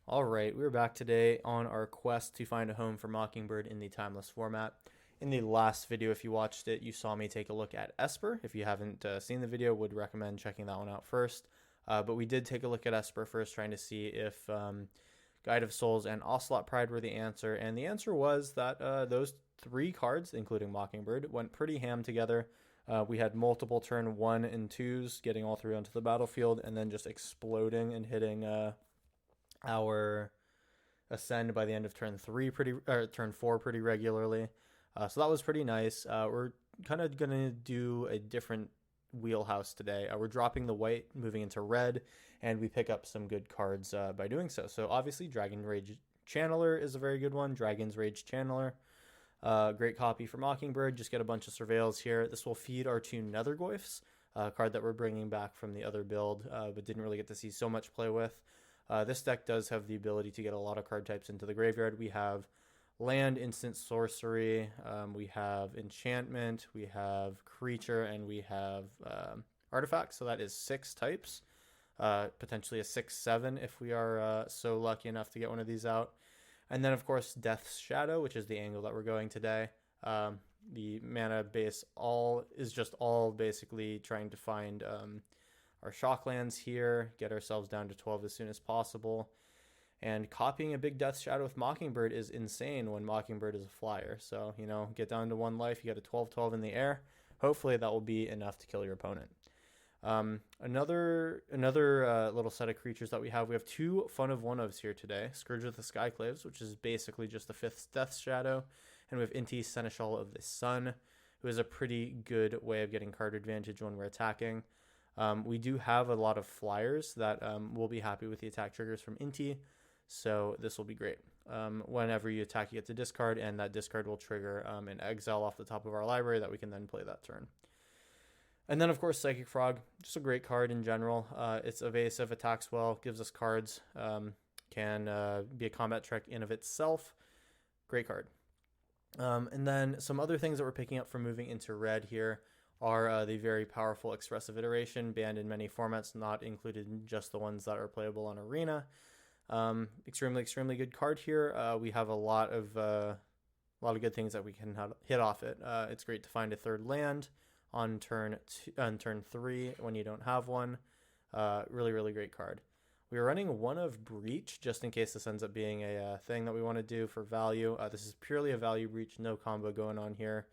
Alright, we're back today on our quest to find a home for Mockingbird in the timeless format. In the last video, if you watched it, you saw me take a look at Esper. If you haven't seen the video, would recommend checking that one out first. But we did take a look at Esper first, trying to see if Guide of Souls and Ocelot Pride were the answer. And the answer was that those three cards, including Mockingbird, went pretty ham together. We had multiple turn 1 and 2s, getting all three onto the battlefield, and then just exploding and hitting our ascend by the end of turn 4 pretty regularly. So that was pretty nice. We're kind of gonna do a different wheelhouse today. We're dropping the white, moving into red, and we pick up some good cards by doing so. So obviously Dragon Rage Channeler is a very good one. Dragon's Rage Channeler. Great copy for Mockingbird. Just get a bunch of surveils here. This will feed our two Nethergoyfs, a card that we're bringing back from the other build, but didn't really get to see so much play with. This deck does have the ability to get a lot of card types into the graveyard. We have land, instant sorcery, we have enchantment, we have creature, and we have artifact. So that is 6 types, potentially a 6-7 if we are so lucky enough to get one of these out. And then, of course, Death's Shadow, which is the angle that we're going today. The mana base is just all basically trying to find our shocklands here, get ourselves down to 12 as soon as possible. And copying a big Death Shadow with Mockingbird is insane when Mockingbird is a flyer. So, get down to 1 life, you got a 12-12 in the air. Hopefully that will be enough to kill your opponent. Another little set of creatures that we have 2 Fun of One-ofs here today. Scourge of the Skyclaves, which is basically just the 5th Death Shadow. And we have Inti, Seneschal of the Sun, who is a pretty good way of getting card advantage when we're attacking. We do have a lot of flyers that will be happy with the attack triggers from Inti, so this will be great. Whenever you attack, you get to discard, and that discard will trigger an exile off the top of our library that we can then play that turn. And then, of course, Psychic Frog, just a great card in general. It's evasive, attacks well, gives us cards, can be a combat trick in of itself. Great card. And then some other things that we're picking up from moving into red here are the very powerful Expressive Iteration, banned in many formats, not included in just the ones that are playable on Arena. Extremely good card here. We have a lot of good things that we can hit off it. It's great to find a 3rd land on turn 3 when you don't have one. Really great card. We are running 1 of Breach just in case this ends up being a thing that we want to do for value. This is purely a value breach, no combo going on here,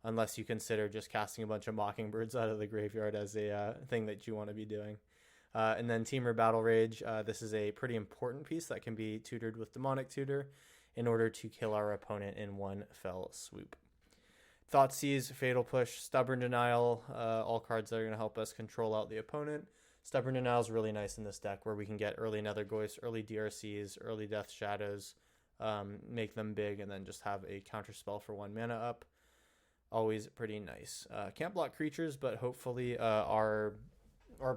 unless you consider just casting a bunch of Mockingbirds out of the graveyard as a thing that you want to be doing. And then Temur Battle Rage. This is a pretty important piece that can be tutored with Demonic Tutor in order to kill our opponent in one fell swoop. Thoughtseize, Fatal Push, Stubborn Denial, all cards that are going to help us control out the opponent. Stubborn Denial is really nice in this deck where we can get early Nethergoyfs, early DRCs, early Death Shadows, make them big, and then just have a counter spell for 1 mana up. Always pretty nice. Can't block creatures, but hopefully our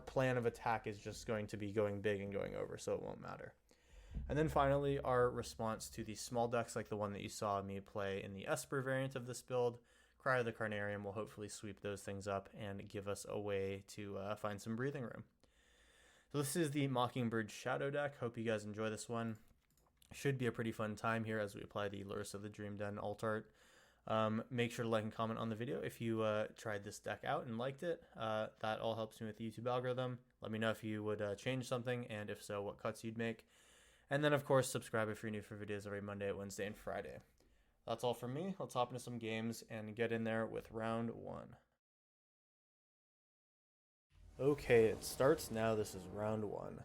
plan of attack is just going to be going big and going over, so it won't matter. And then finally, our response to the small decks like the one that you saw me play in the Esper variant of this build. Cry of the Carnarium will hopefully sweep those things up and give us a way to find some breathing room. So this is the Mockingbird Shadow deck. Hope you guys enjoy this one. Should be a pretty fun time here as we apply the Lurrus of the Dream Den alt art. Make sure to like and comment on the video if you tried this deck out and liked it. That all helps me with the YouTube algorithm. Let me know if you would change something, and if so, what cuts you'd make. And then, of course, subscribe if you're new for videos every Monday, Wednesday, and Friday. That's all from me. Let's hop into some games and get in there with round 1. Okay, it starts now. This is round 1.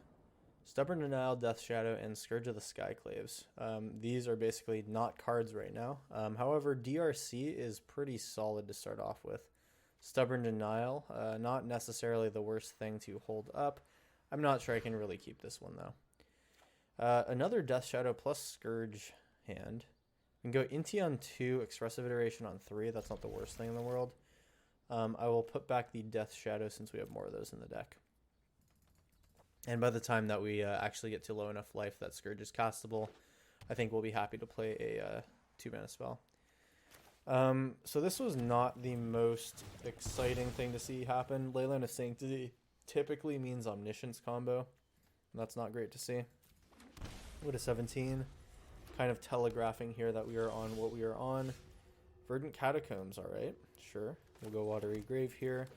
Stubborn Denial, Death Shadow, and Scourge of the Skyclaves. These are basically not cards right now. However, DRC is pretty solid to start off with. Stubborn Denial, not necessarily the worst thing to hold up. I'm not sure I can really keep this one, though. Another Death Shadow plus Scourge hand. We can go Inti on 2, Expressive Iteration on 3. That's not the worst thing in the world. I will put back the Death Shadow since we have more of those in the deck. And by the time that we actually get to low enough life that Scourge is castable, I think we'll be happy to play a 2-mana spell. So this was not the most exciting thing to see happen. Leyline of Sanctity typically means Omniscience combo. And that's not great to see. Go to 17. Kind of telegraphing here that we are on what we are on. Verdant Catacombs, alright. Sure. We'll go Watery Grave here.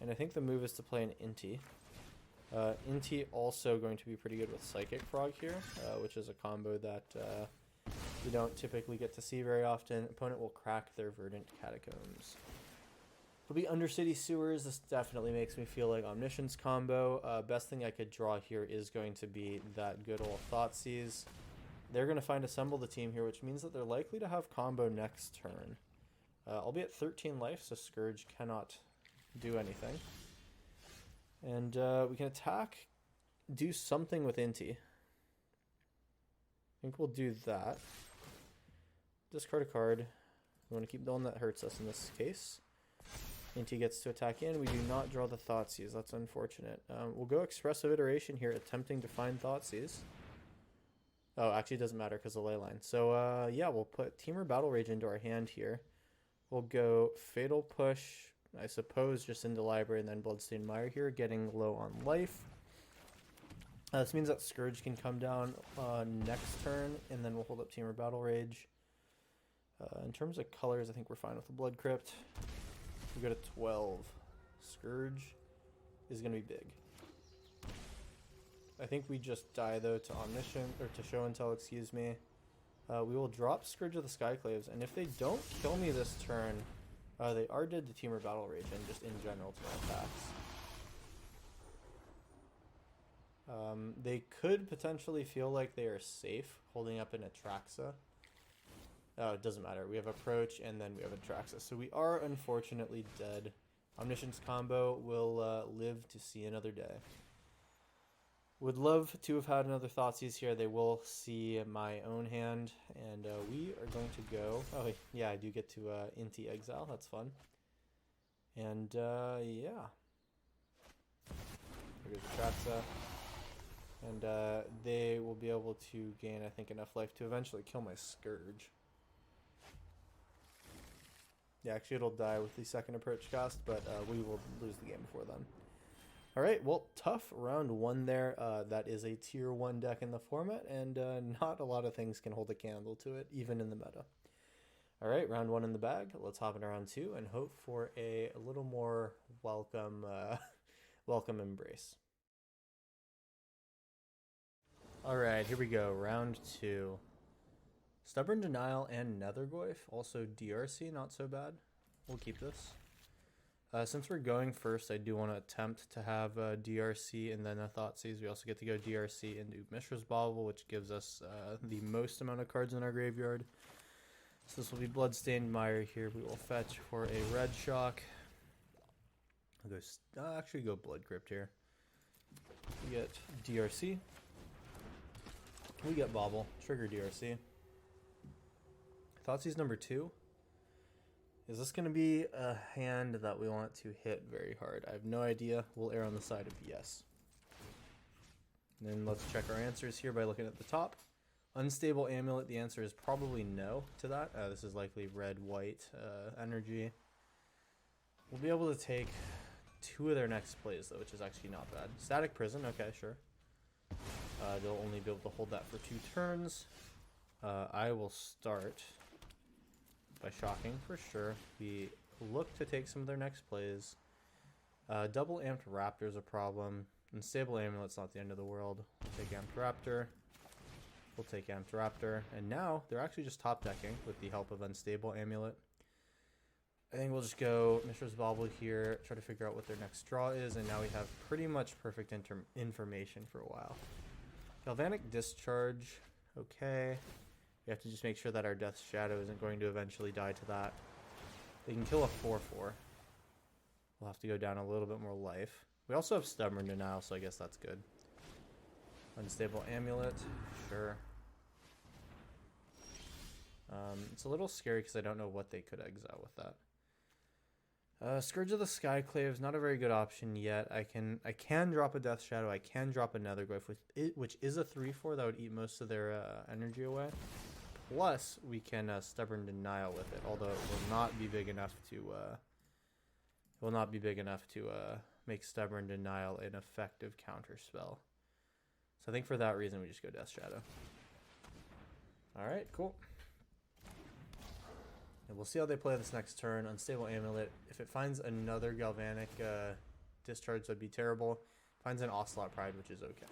And I think the move is to play an Inti. Inti also going to be pretty good with Psychic Frog here, which is a combo that we don't typically get to see very often. Opponent will crack their Verdant Catacombs. It'll be Undercity Sewers. This definitely makes me feel like Omniscience combo. Best thing I could draw here is going to be that good old Thoughtseize. They're going to find Assemble the Team here, which means that they're likely to have combo next turn. I'll be at 13 life, so Scourge cannot do anything. And we can attack, do something with Inti. I think we'll do that. Discard a card. We want to keep the one that hurts us in this case. Inti gets to attack in. We do not draw the Thoughtseize. That's unfortunate. We'll go Expressive Iteration here, attempting to find Thoughtseize. Oh, actually it doesn't matter because of Leyline. So yeah, we'll put Temur Battle Rage into our hand here. We'll go Fatal Push, I suppose, just into Library, and then Bloodstained Mire here, getting low on life. This means that Scourge can come down next turn, and then we'll hold up Temur Battle Rage. In terms of colors, I think we're fine with the Blood Crypt. We go to 12. Scourge is going to be big. I think we just die, though, to Omniscient, or to Show and Tell, excuse me. We will drop Scourge of the Skyclaves, and if they don't kill me this turn, they are dead to Temur Battle Rage, and just in general to my attacks. They could potentially feel like they are safe holding up an Atraxa. Oh, it doesn't matter. We have Approach, and then we have Atraxa. So we are unfortunately dead. Omniscience combo will live to see another day. Would love to have had another Thoughtseize here. They will see my own hand, and we are going to go... Oh, yeah, I do get to Inti Exile. That's fun. And, yeah. Here goes Atraxa. And they will be able to gain, I think, enough life to eventually kill my Scourge. Yeah, actually it'll die with the second approach cast, but we will lose the game before then. Alright, well, tough round one there. That is a tier 1 deck in the format, and not a lot of things can hold a candle to it, even in the meta. Alright, round 1 in the bag. Let's hop into round 2 and hope for a little more welcome, welcome embrace. Alright, here we go. Round 2. Stubborn Denial and Nethergoyf. Also DRC, not so bad. We'll keep this. Since we're going first, I do want to attempt to have DRC and then a Thoughtseize. We also get to go DRC into Mishra's Bauble, which gives us the most amount of cards in our graveyard. So this will be Bloodstained Mire here. We will fetch for a Red Shock. I'll actually go Blood Crypt here. We get DRC. We get Bauble. Trigger DRC. Thoughtseize number 2. Is this going to be a hand that we want to hit very hard? I have no idea. We'll err on the side of yes. And then let's check our answers here by looking at the top. Unstable Amulet, the answer is probably no to that. This is likely red-white energy. We'll be able to take 2 of their next plays, though, which is actually not bad. Static Prison, okay, sure. They'll only be able to hold that for 2 turns. I will start by shocking for sure. We look to take some of their next plays. Double Amped Raptor is a problem. Unstable Amulet's not the end of the world. We'll take Amped Raptor. We'll take Amped Raptor. And now they're actually just top decking with the help of Unstable Amulet. I think we'll just go Mishra's Bauble here, try to figure out what their next draw is, and now we have pretty much perfect information for a while. Galvanic Discharge, okay. We have to just make sure that our Death's Shadow isn't going to eventually die to that. They can kill a 4/4. We'll have to go down a little bit more life. We also have Stubborn Denial, so I guess that's good. Unstable Amulet, sure. It's a little scary because I don't know what they could exile with that. Scourge of the Skyclaves, not a very good option yet. I can drop a Death Shadow. I can drop a Nethergoyf, which is a 3/4 that would eat most of their energy away. Plus, we can Stubborn Denial with it, although it will not be big enough to make Stubborn Denial an effective counter spell. So I think for that reason we just go Death Shadow. Alright, cool. And we'll see how they play this next turn. Unstable Amulet. If it finds another Galvanic Discharge, that'd be terrible. Finds an Ocelot Pride, which is okay.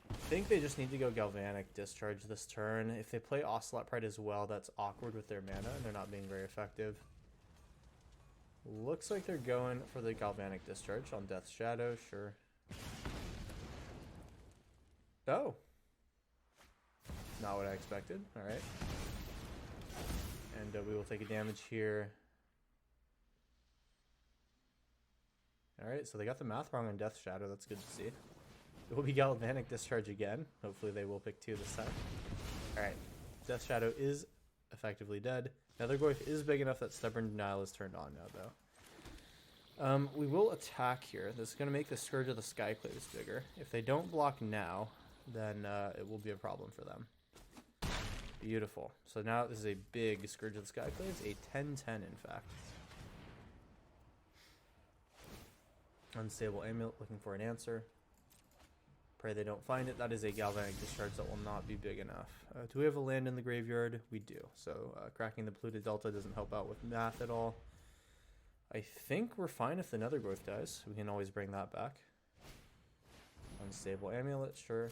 I think they just need to go Galvanic Discharge this turn. If they play Ocelot Pride as well, that's awkward with their mana, and they're not being very effective. Looks like they're going for the Galvanic Discharge on Death Shadow, sure. Oh. Not what I expected. Alright. And we will take a damage here. Alright, so they got the math wrong on Death Shadow. That's good to see. It will be Galvanic Discharge again. Hopefully they will pick 2 this time. Alright. Death Shadow is effectively dead. Nether Goyf is big enough that Stubborn Denial is turned on now, though. We will attack here. This is going to make the Scourge of the Skyclaves bigger. If they don't block now, then it will be a problem for them. Beautiful. So now this is a big Scourge of the Skyclaves, a 10-10 in fact. Unstable Amulet, looking for an answer. Pray they don't find it. That is a Galvanic Discharge that will not be big enough. Do we have a land in the graveyard? We do. So cracking the Polluted Delta doesn't help out with math at all. I think we're fine if the Nether Growth dies. We can always bring that back. Unstable Amulet, sure.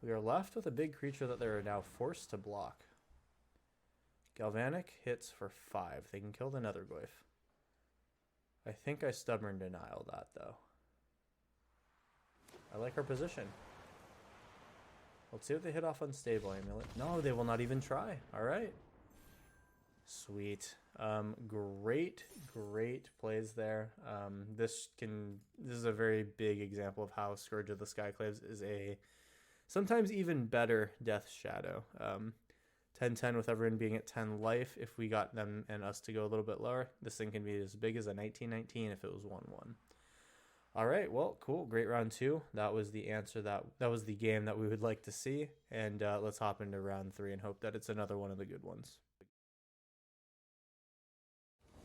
We are left with a big creature that they're now forced to block. Galvanic hits for 5. They can kill the Nether Goyf. I think I Stubborn Denial that, though. I like our position. Let's see if they hit off Unstable Amulet. No, they will not even try. Alright. Sweet. Great plays there. This is a very big example of how Scourge of the Skyclaves is a sometimes even better Death Shadow. 10-10 with everyone being at 10 life. If we got them and us to go a little bit lower, this thing can be as big as a 19-19 if it was 1-1. All right, well, cool. Great round 2. That was the answer. That was the game that we would like to see. And let's hop into round 3 and hope that it's another one of the good ones.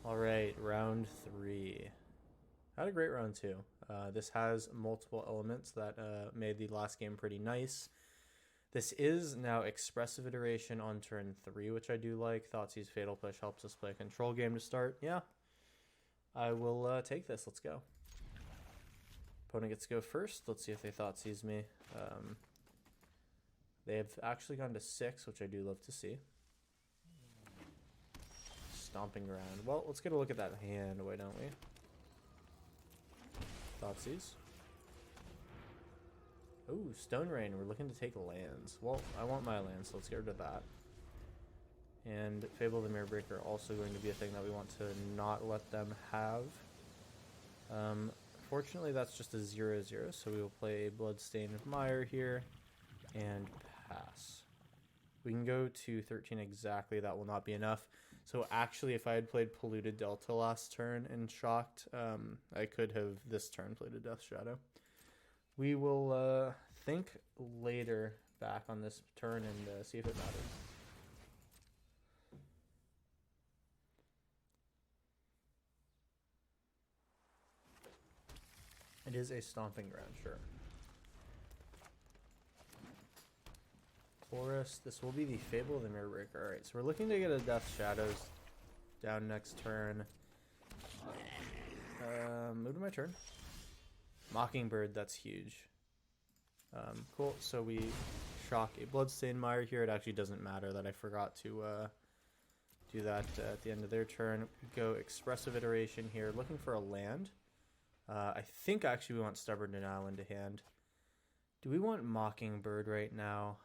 All right, round 3. Had a great round 2. This has multiple elements that made the last game pretty nice. This is now Expressive Iteration on turn 3, which I do like. Thoughtseize Fatal Push helps us play a control game to start. Yeah, I will take this. Let's go. Opponent gets to go first. Let's see if they Thoughtseize me. They have actually gone to 6, which I do love to see. Stomping Ground. Well, let's get a look at that hand, why don't we? Thoughtseize. Ooh, Stone Rain. We're looking to take lands. Well, I want my lands, so let's get rid of that. And Fable of the Mirror Breaker also going to be a thing that we want to not let them have. Fortunately, that's just a 0-0, so we will play a Bloodstained Mire here and pass. We can go to 13 exactly. That will not be enough. So actually, if I had played Polluted Delta last turn and shocked, I could have this turn played a Death Shadow. We will think later back on this turn and see if it matters. It is a Stomping Ground, sure. Forest. This will be the Fable of the Mirror Breaker. Alright, so we're looking to get a Death Shadows down next turn. Move to my turn. Mockingbird, that's huge. Cool, so we shock a Bloodstained Mire here. It actually doesn't matter that I forgot to do that at the end of their turn. We go Expressive Iteration here, looking for a land. I think actually we want Stubborn Denial into hand. Do we want Mockingbird right now?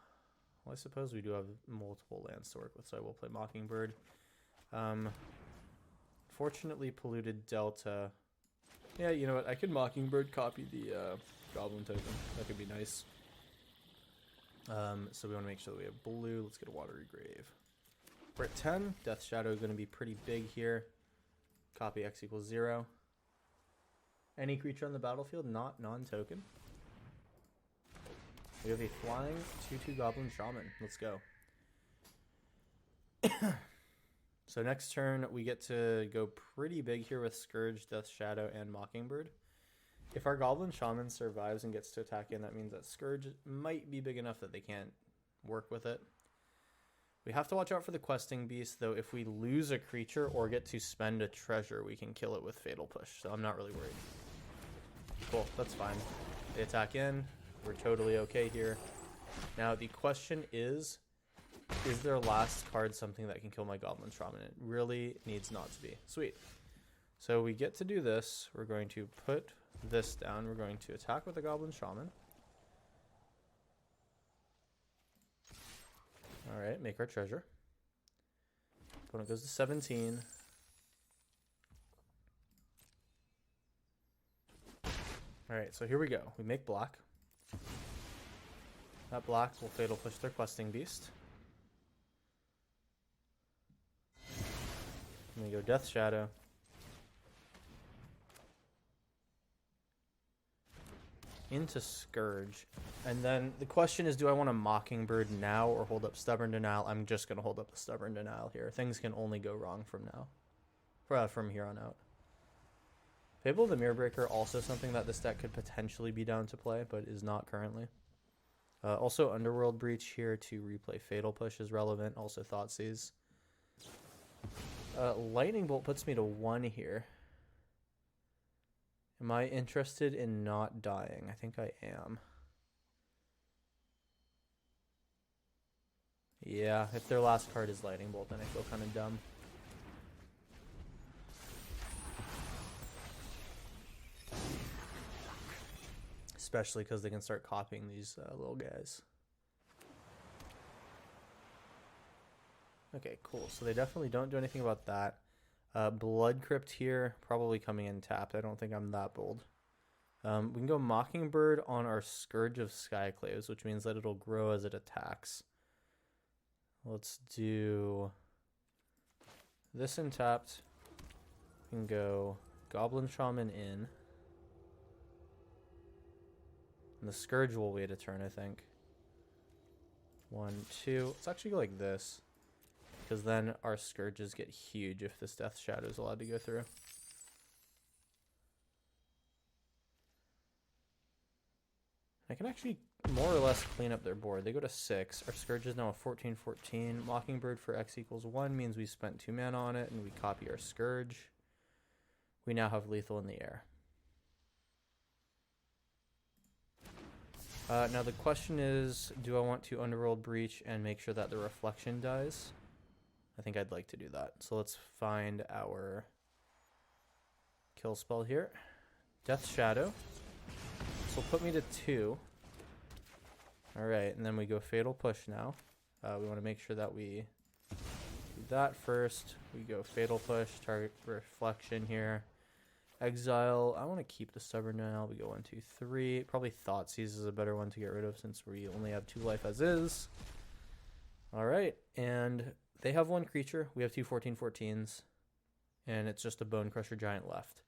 Well, I suppose we do have multiple lands to work with, so I will play Mockingbird. Fortunately, Polluted Delta. Yeah, you know what? I could Mockingbird copy the Goblin token. That could be nice. So we want to make sure that we have blue. Let's get a Watery Grave. We're at 10. Death Shadow is going to be pretty big here. Copy X equals 0. Any creature on the battlefield not non-token. We have a flying 2/2 Goblin Shaman. Let's go. So next turn, we get to go pretty big here with Scourge, Death Shadow, and Mockingbird. If our Goblin Shaman survives and gets to attack in, that means that Scourge might be big enough that they can't work with it. We have to watch out for the Questing Beast, though. If we lose a creature or get to spend a treasure, we can kill it with Fatal Push, so I'm not really worried. Cool, that's fine. They attack in. We're totally okay here. Now, the question is their last card something that can kill my Goblin Shaman? It really needs not to be. Sweet. So we get to do this. We're going to put this down. We're going to attack with the Goblin Shaman. Alright, make our treasure. Opponent goes to 17. Alright, so here we go. We make black. That black will Fatal Push their Questing Beast. And we go Death Shadow. Into Scourge. And then the question is, do I want to Mockingbird now or hold up Stubborn Denial? I'm just going to hold up the Stubborn Denial here. Things can only go wrong from now. From here on out. Fable of the Mirror Breaker, also something that this deck could potentially be down to play, but is not currently. Also, Underworld Breach here to replay Fatal Push is relevant. Also, Thoughtseize. Lightning Bolt puts me to 1 here. Am I interested in not dying? I think I am. Yeah, if their last card is Lightning Bolt, then I feel kind of dumb. Especially because they can start copying these little guys. Okay, cool. So they definitely don't do anything about that. Blood Crypt here, probably coming in tapped. I don't think I'm that bold. We can go Mockingbird on our Scourge of Skyclaves, which means that it'll grow as it attacks. Let's do this in tapped. We can go Goblin Shaman in. And the Scourge will wait a turn, I think. 1, 2. Let's actually go like this. Because then our Scourges get huge if this Death Shadow is allowed to go through. I can actually more or less clean up their board. They go to 6. Our Scourge is now a 14/14. Mockingbird for X equals 1 means we spent 2 mana on it, and we copy our Scourge. We now have lethal in the air. Now the question is, do I want to Underworld Breach and make sure that the reflection dies? I think I'd like to do that. So let's find our kill spell here. Death Shadow. This will put me to 2. Alright, and then we go Fatal Push now. We want to make sure that we do that first. We go Fatal Push, target reflection here. Exile. I want to keep the Stubborn Denial. We go 1, 2, 3. Probably Thoughtseize is a better one to get rid of since we only have 2 life as is. Alright, and they have 1 creature. We have 2 14/14s. And it's just a Bone Crusher Giant left.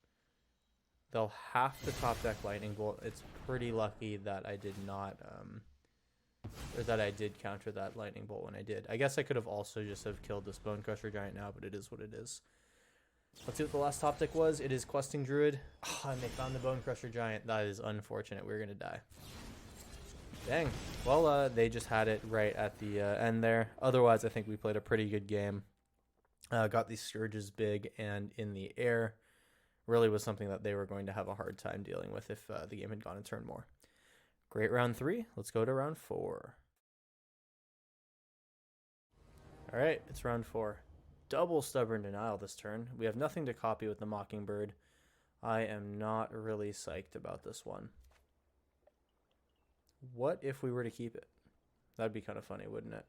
They'll have to top deck Lightning Bolt. It's pretty lucky that I did not, or that I did counter that Lightning Bolt when I did. I guess I could have also just have killed this Bone Crusher Giant now, but it is what it is. Let's see what the last top deck was. It is Questing Druid. Oh, and they found the Bone Crusher Giant. That is unfortunate. We're going to die. Dang. Well, they just had it right at the end there. Otherwise, I think we played a pretty good game. Got these Scourges big and in the air. Really was something that they were going to have a hard time dealing with if the game had gone a turn more. Great round 3. Let's go to round 4. All right, it's round 4. Double Stubborn Denial this turn. We have nothing to copy with the Mockingbird. I am not really psyched about this one. What if we were to keep it? That'd be kind of funny, wouldn't it?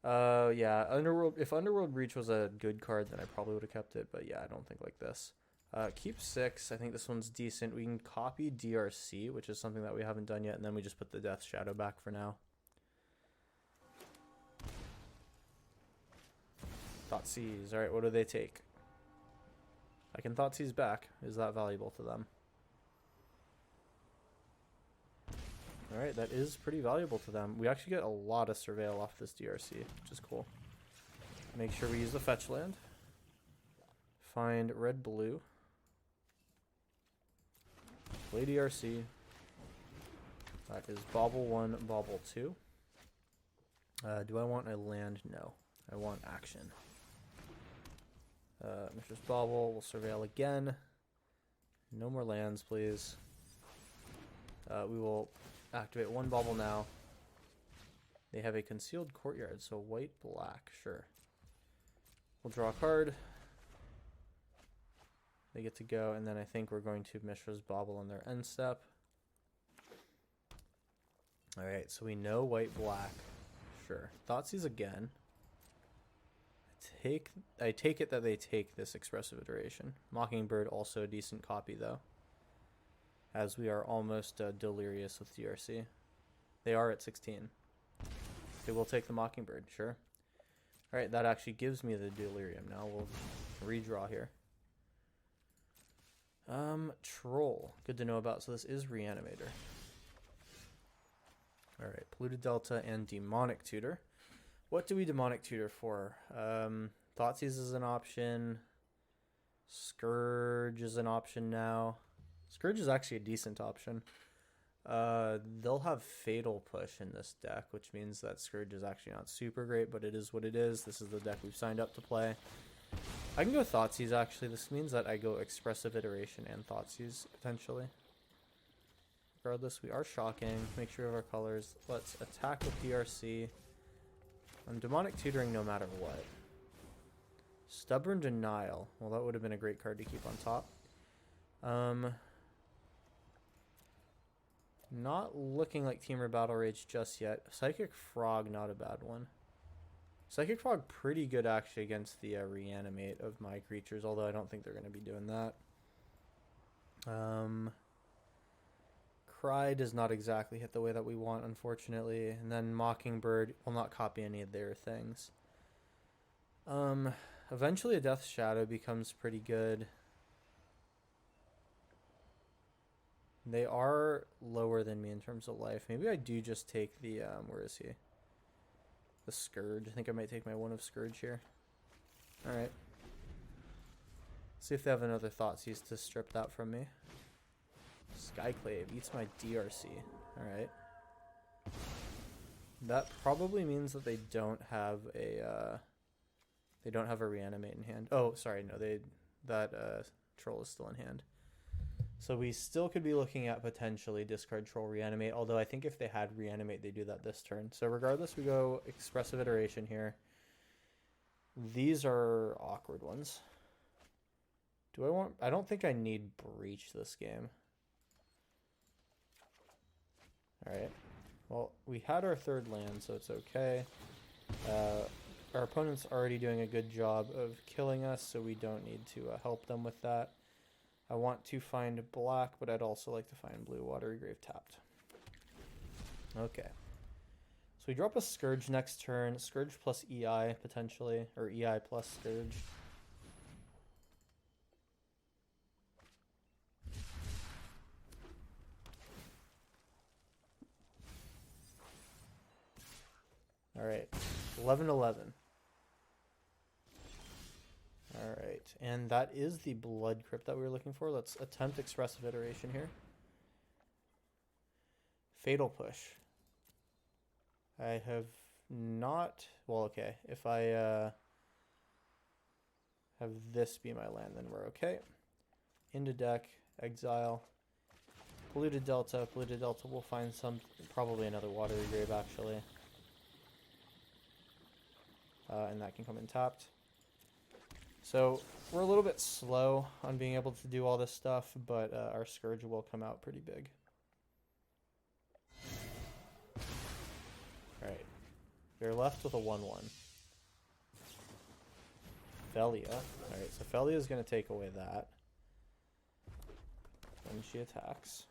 Yeah, if Underworld Breach was a good card, then I probably would have kept it, but yeah, I don't think like this. Keep 6. I think this one's decent. We can copy DRC, which is something that we haven't done yet, and then we just put the Death Shadow back for now. Thoughtseize. Alright, what do they take? I can Thoughtseize back. Is that valuable to them? Alright, that is pretty valuable to them. We actually get a lot of Surveil off this DRC, which is cool. Make sure we use the fetch land. Find red-blue. Play DRC. That is Bobble 1, Bobble 2. Do I want a land? No. I want action. Mistress Bobble will surveil again. No more lands, please. We will activate one Bobble now. They have a concealed courtyard, so white, black, sure. We'll draw a card. They get to go, and then I think we're going to Mishra's Bobble on their end step. Alright, so we know white, black. Sure. Thoughtseize again. I take it that they take this expressive iteration. Mockingbird also a decent copy, though. As we are almost delirious with DRC. They are at 16. They will take the Mockingbird, sure. Alright, that actually gives me the delirium. Now we'll redraw here. Troll. Good to know about. So this is Reanimator. Alright, Polluted Delta and Demonic Tutor. What do we Demonic Tutor for? Thoughtseize is an option. Scourge is an option now. Scourge is actually a decent option. They'll have Fatal Push in this deck, which means that Scourge is actually not super great, but it is what it is. This is the deck we've signed up to play. I can go Thoughtseize, actually. This means that I go Expressive Iteration and Thoughtseize, potentially. Regardless, we are shocking. Make sure we have our colors. Let's attack with DRC. I'm Demonic Tutoring no matter what. Stubborn Denial. Well, that would have been a great card to keep on top. Not looking like Teamer Battle Rage just yet. Psychic Frog, not a bad one. Psychic Frog, pretty good actually against the Reanimate of my creatures, although I don't think they're going to be doing that. Cry does not exactly hit the way that we want, unfortunately. And then Mockingbird will not copy any of their things. Eventually a Death Shadow becomes pretty good. They are lower than me in terms of life. Maybe I do just take the, where is he? The Scourge. I think I might take my one of Scourge here. Alright. See if they have another Thoughtseize to strip that from me. Skyclave eats my DRC. Alright. That probably means that they don't have a Reanimate in hand. Oh, sorry, no, that Troll is still in hand. So we still could be looking at potentially discard Troll, Reanimate, although I think if they had Reanimate, they do that this turn. So regardless, we go Expressive Iteration here. These are awkward ones. I don't think I need Breach this game. Alright. Well, we had our third land, so it's okay. Our opponent's already doing a good job of killing us, so we don't need to help them with that. I want to find black, but I'd also like to find blue. Watery Grave tapped. Okay. So we drop a Scourge next turn. Scourge plus EI, potentially. Or EI plus Scourge. Alright. 11-11. Alright, and that is the Blood Crypt that we were looking for. Let's attempt Expressive Iteration here. Fatal Push. I have not... Well, okay. If I have this be my land, then we're okay. Into deck, exile. Polluted Delta. Polluted Delta will find some... Probably another Watery Grave, actually. And that can come in tapped. So we're a little bit slow on being able to do all this stuff, but our Scourge will come out pretty big. Alright. You're left with a 1-1. Velia. Alright, so Velia is going to take away that. When she attacks.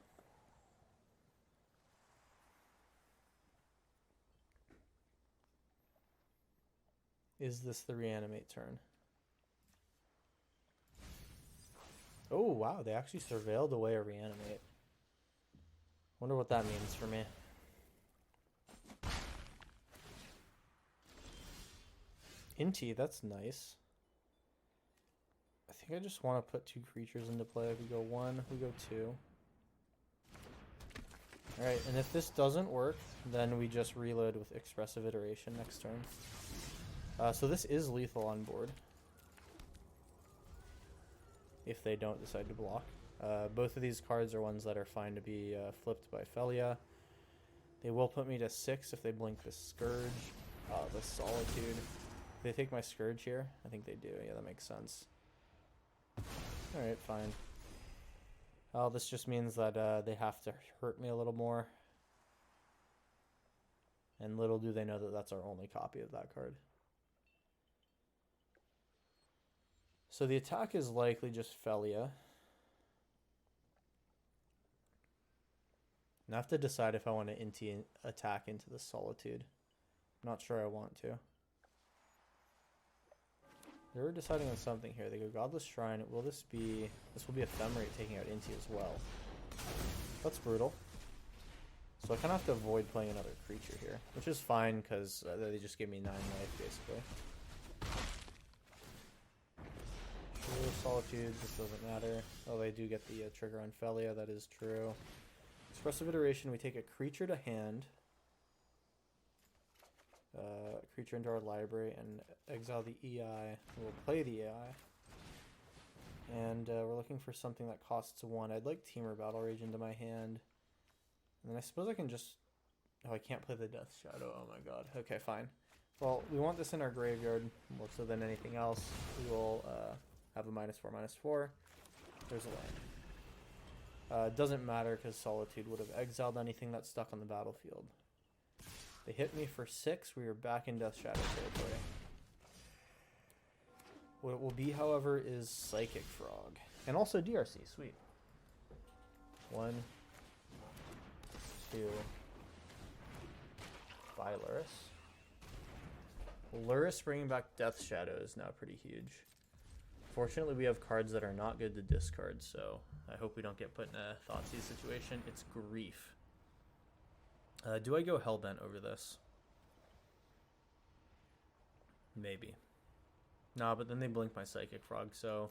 Is this the Reanimate turn? Oh, wow, they actually surveilled away a Reanimate. Wonder what that means for me. Inti, that's nice. I think I just want to put two creatures into play. We go 1, we go 2. Alright, and if this doesn't work, then we just reload with Expressive Iteration next turn. So this is lethal on board, if they don't decide to block. Both of these cards are ones that are fine to be flipped by Felia. They will put me to 6 if they blink the Scourge. The Solitude. They take my Scourge here? I think they do. Yeah, that makes sense. Alright, fine. This just means that they have to hurt me a little more. And little do they know that that's our only copy of that card. So the attack is likely just Felia. And I have to decide if I want to attack into the Solitude. I'm not sure I want to. They were deciding on something here. They go Godless Shrine. Will this be... This will be Ephemerate taking out Inti as well. That's brutal. So I kind of have to avoid playing another creature here. Which is fine, because they just gave me 9 life, basically. Sure, Solitude. This doesn't matter. Oh, they do get the trigger on Felia. That is true. Expressive Iteration. We take a creature to hand. Creature into our library and exile the EI. We'll play the EI. And we're looking for something that costs 1. I'd like Temur Battle Rage into my hand. And then I suppose I can just... Oh, I can't play the Death Shadow. Oh my god. Okay, fine. Well, we want this in our graveyard more so than anything else. We will have a -4/-4. There's a land. It doesn't matter because Solitude would have exiled anything that's stuck on the battlefield. They hit me for 6. We are back in Death Shadow territory. What it will be, however, is Psychic Frog. And also DRC. Sweet. 1, 2. Bye, Luris. Luris bringing back Death Shadow is now pretty huge. Fortunately, we have cards that are not good to discard, so I hope we don't get put in a Thoughtseize situation. It's Grief. Do I go Hellbent over this? Maybe. Nah, but then they blink my Psychic Frog, so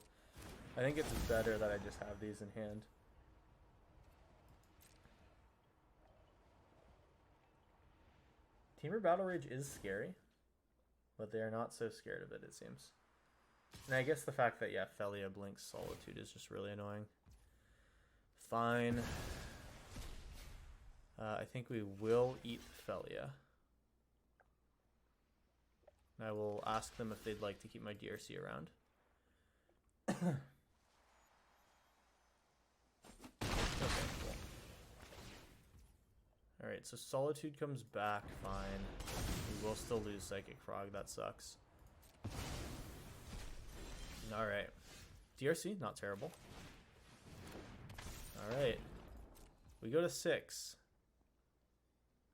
I think it's better that I just have these in hand. Temur Battle Rage is scary, but they are not so scared of it, it seems. And I guess the fact that, yeah, Felia blinks Solitude is just really annoying. Fine. I think we will eat Felia. I will ask them if they'd like to keep my DRC around. Okay, cool. Alright, so Solitude comes back, fine. We will still lose Psychic Frog, that sucks. Alright. DRC, not terrible. Alright. We go to 6.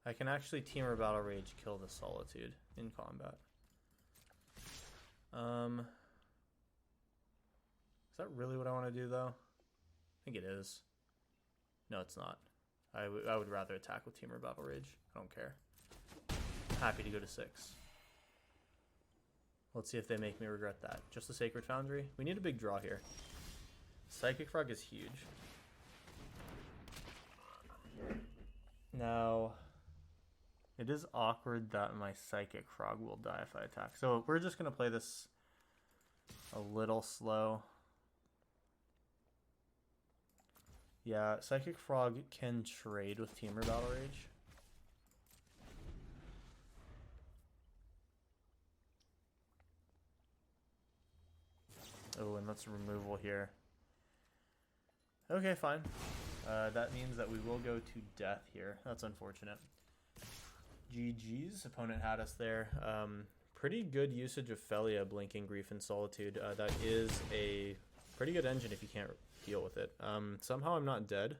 I can actually Temur Battle Rage kill the Solitude in combat. Is that really what I want to do, though? I think it is. No, it's not. I would rather attack with Temur Battle Rage. I don't care. Happy to go to 6. Let's see if they make me regret that. Just the Sacred Foundry. We need a big draw here. Psychic Frog is huge. Now... It is awkward that my Psychic Frog will die if I attack. So we're just going to play this a little slow. Yeah, Psychic Frog can trade with Temur Battle Rage. Oh, and that's removal here. Okay, fine. That means that we will go to death here. That's unfortunate. GG's. Opponent had us there. Pretty good usage of Felia, blinking Grief and Solitude. That is a pretty good engine if you can't deal with it. Somehow I'm not dead.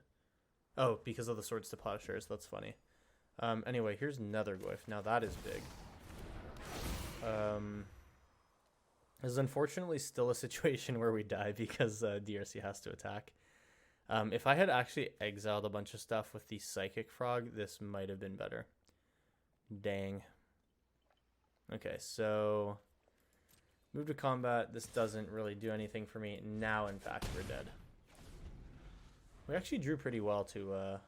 Oh, because of the Swords to Plowshares. That's funny. Anyway, here's Netherglyph. Now that is big. This is unfortunately still a situation where we die because DRC has to attack. If I had actually exiled a bunch of stuff with the Psychic Frog, this might have been better. Dang. Okay, so move to combat. This doesn't really do anything for me. Now, in fact, we're dead. We actually drew pretty well to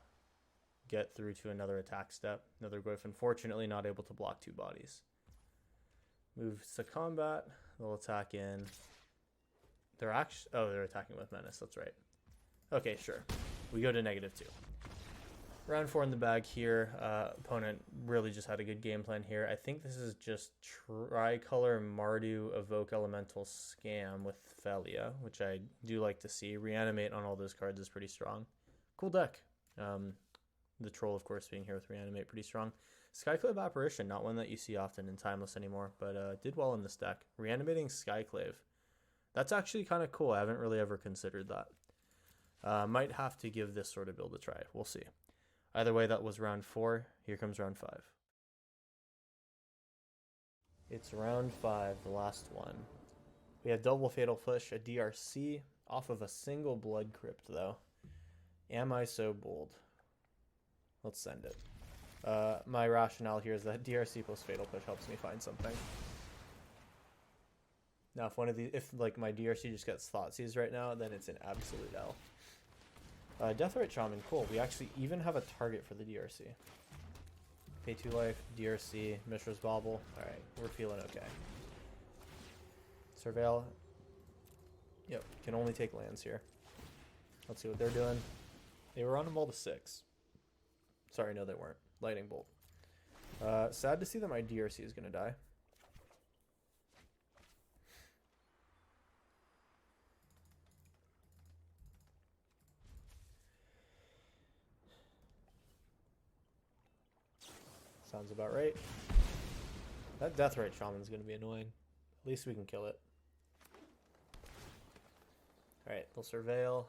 get through to another attack step. Another Glyph, unfortunately not able to block 2 bodies. Moves to combat. They'll attack in. They're actually... Oh, they're attacking with Menace. That's right. Okay, sure. We go to -2. Round 4 in the bag here. Opponent really just had a good game plan here. I think this is just Tricolor Mardu Evoke Elemental Scam with Felia, which I do like to see. Reanimate on all those cards is pretty strong. Cool deck. The Troll, of course, being here with Reanimate, pretty strong. Skyclave Apparition, not one that you see often in Timeless anymore, but did well in this deck. Reanimating Skyclave. That's actually kind of cool. I haven't really ever considered that. Might have to give this sort of build a try. We'll see. Either way, that was round 4. Here comes round 5. It's round 5, the last one. We have double Fatal Push, a DRC, off of a single Blood Crypt, though. Am I so bold? Let's send it. My rationale here is that DRC plus Fatal Push helps me find something. Now, if like my DRC just gets Thoughtseize right now, then it's an absolute L. Deathrite Shaman, cool. We actually even have a target for the DRC. Pay 2 life, DRC, Mishra's Bauble. Alright, we're feeling okay. Surveil. Yep, can only take lands here. Let's see what they're doing. They were on a mull to 6. Sorry, no they weren't. Lightning Bolt. Sad to see that my DRC is going to die. Sounds about right. That Deathrite Shaman is going to be annoying. At least we can kill it. Alright, they'll Surveil.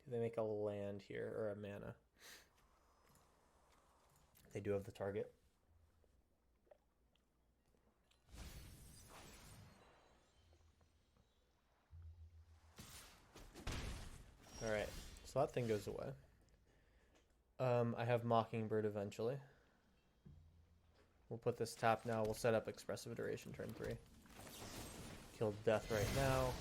Do they make a land here, or a mana? They do have the target. Alright, so that thing goes away. I have Mockingbird eventually. We'll put this tap now. We'll set up Expressive Iteration turn 3. Kill Death right now.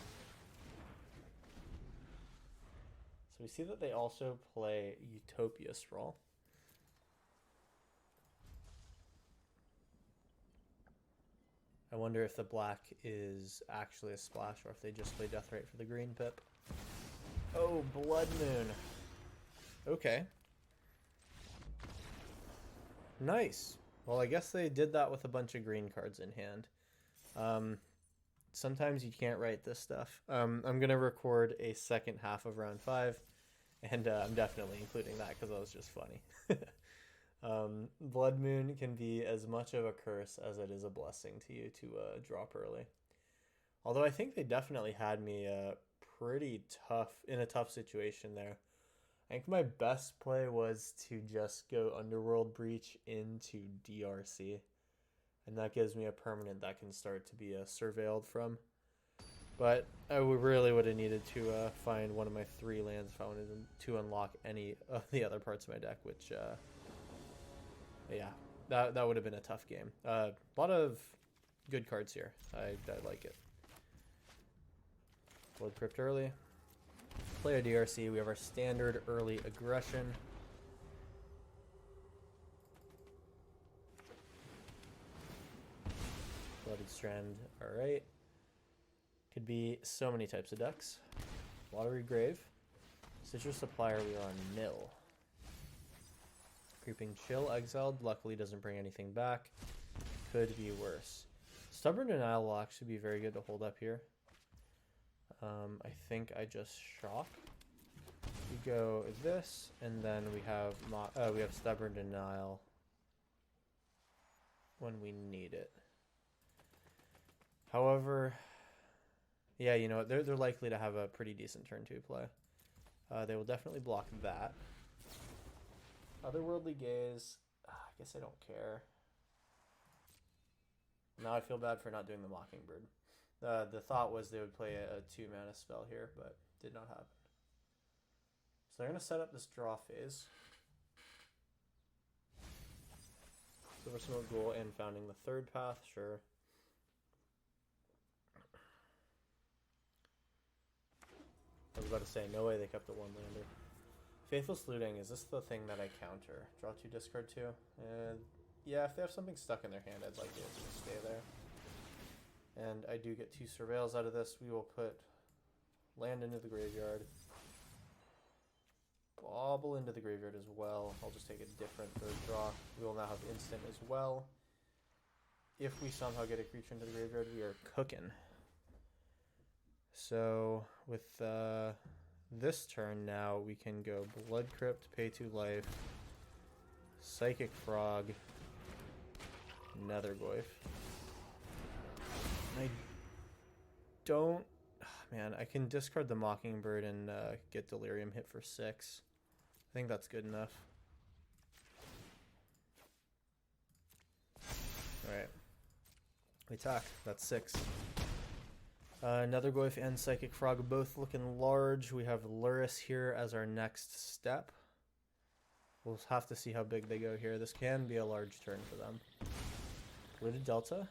So we see that they also play Utopia Sprawl. I wonder if the black is actually a splash or if they just play Deathrite for the green pip. Oh, Blood Moon. Okay. Nice. Well, I guess they did that with a bunch of green cards in hand. Sometimes you can't write this stuff. I'm going to record a second half of round 5, and I'm definitely including that because that was just funny. Blood Moon can be as much of a curse as it is a blessing to you to drop early. Although I think they definitely had me pretty tough, in a tough situation there. I think my best play was to just go Underworld Breach into DRC. And that gives me a permanent that can start to be surveilled from. But I really would have needed to find one of my 3 lands if I wanted to unlock any of the other parts of my deck, which, yeah, that would have been a tough game. A lot of good cards here. I like it. Blood Crypt early. Play a DRC. We have our standard early aggression. Blooded Strand. Alright. Could be so many types of decks. Watery Grave. Citrus Supplier, we are on nil. Creeping Chill exiled. Luckily doesn't bring anything back. Could be worse. Stubborn Denial will actually be very good to hold up here. I think I just shock. We go this, and then we have Stubborn Denial when we need it. However, yeah, you know what? They're likely to have a pretty decent turn 2 play. They will definitely block that. Otherworldly Gaze. I guess I don't care. Now I feel bad for not doing the Mockingbird. The thought was they would play a 2-mana spell here, but did not happen. So they're going to set up this draw phase. Silver Smoke Ghoul and founding the 3rd path, sure. I was about to say, no way they kept the 1-lander. Faithless Looting, is this the thing that I counter? Draw 2, discard 2? Yeah, if they have something stuck in their hand, I'd like it to stay there. And I do get 2 Surveils out of this. We will put land into the graveyard. Bobble into the graveyard as well. I'll just take a different third draw. We will now have instant as well. If we somehow get a creature into the graveyard, we are cooking. So with this turn now, we can go Blood Crypt, pay 2 life, Psychic Frog, Nethergoyf. I don't... Man, I can discard the Mockingbird and get Delirium hit for 6. I think that's good enough. Alright. We attack. That's 6. Nethergoyf and Psychic Frog both looking large. We have Luris here as our next step. We'll have to see how big they go here. This can be a large turn for them. Looted Delta.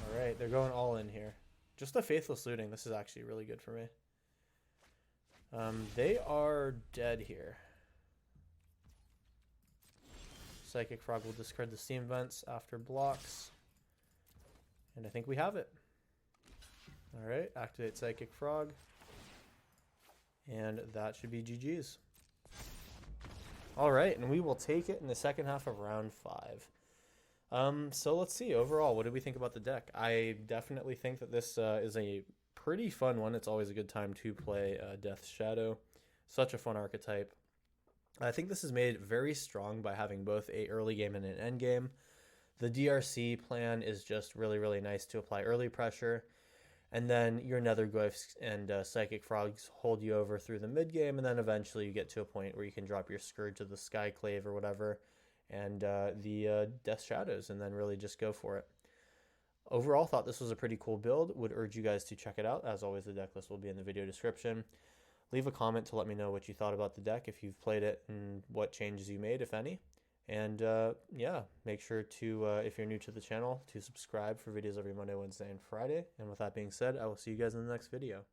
Alright, they're going all in here. Just a Faithless Looting. This is actually really good for me. They are dead here. Psychic Frog will discard the Steam Vents after blocks. And I think we have it. Alright, activate Psychic Frog. And that should be GG's. Alright, and we will take it in the second half of round 5. So let's see, overall, what did we think about the deck? I definitely think that this is a pretty fun one. It's always a good time to play Death's Shadow. Such a fun archetype. I think this is made very strong by having both a early game and an end game. The DRC plan is just really, really nice to apply early pressure. And then your Nethergoyfs and Psychic Frogs hold you over through the mid game, and then eventually you get to a point where you can drop your Scourge of the Skyclave or whatever, and the Death Shadows, and then really just go for it. Overall, thought this was a pretty cool build. Would urge you guys to check it out. As always, the deck list will be in the video description. Leave a comment to let me know what you thought about the deck, if you've played it, and what changes you made, if any. And yeah, make sure to, if you're new to the channel, to subscribe for videos every Monday, Wednesday, and Friday. And with that being said, I will see you guys in the next video.